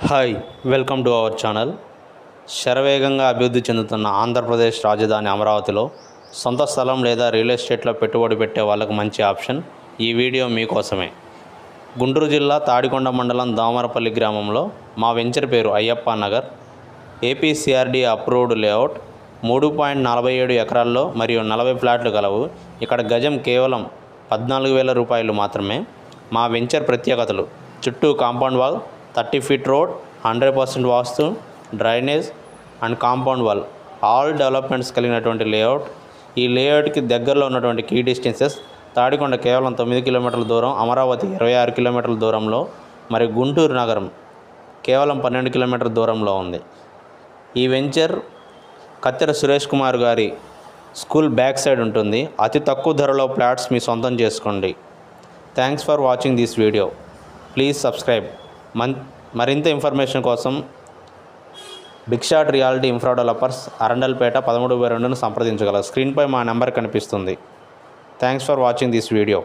Hi welcome to our channel. శరవేగంగా అభివృద్ధి చెందుతున్న ఆంధ్రప్రదేశ్ రాజధాని అమరావతిలో సొంత స్థలం లేదా రియల్ ఎస్టేట్లో పెట్టుబడి పెట్టే వాళ్ళకు మంచి ఆప్షన్. ఈ వీడియో మీకోసమే. గుంటూరు జిల్లా తాడికొండ మండలం దామరపల్లి గ్రామంలో మా వెంచర్ పేరు అయ్యప్ప నగర్. ఏపీసీఆర్డీ approved layout. 3.47 ఎకరాల్లో మరియు 40 ఫ్లాట్లు కలవు. ఇక్కడ గజం కేవలం 14,000 రూపాయలు మాత్రమే. మా వెంచర్ ప్రత్యేకతలు: చుట్టూ compound wall, 30 feet road, 100% vastu, drainage and compound wall, all developments కలిగినటువంటి లేఅవుట్. ఈ లేఅవుట్కి దగ్గరలో ఉన్నటువంటి కీ డిస్టెన్సెస్: తాడికొండ కేవలం 9 కిలోమీటర్ల దూరం, అమరావతి 26 కిలోమీటర్ల దూరంలో, మరియు గుంటూరు నగరం కేవలం 12 కిలోమీటర్ల దూరంలో ఉంది. ఈ వెంచర్ కత్తెర సురేష్ కుమార్ గారి స్కూల్ బ్యాక్ సైడ్ ఉంటుంది. అతి తక్కువ ధరలో ఫ్లాట్స్ మీ సొంతం చేసుకోండి. Thanks for watching this video. Please subscribe. మరింత ఇన్ఫర్మేషన్ కోసం big shot reality infra developers, Arundelpet 13/2ను సంప్రదించగలరు. స్క్రీన్పై మా నెంబర్ కనిపిస్తుంది. Thanks for watching this video.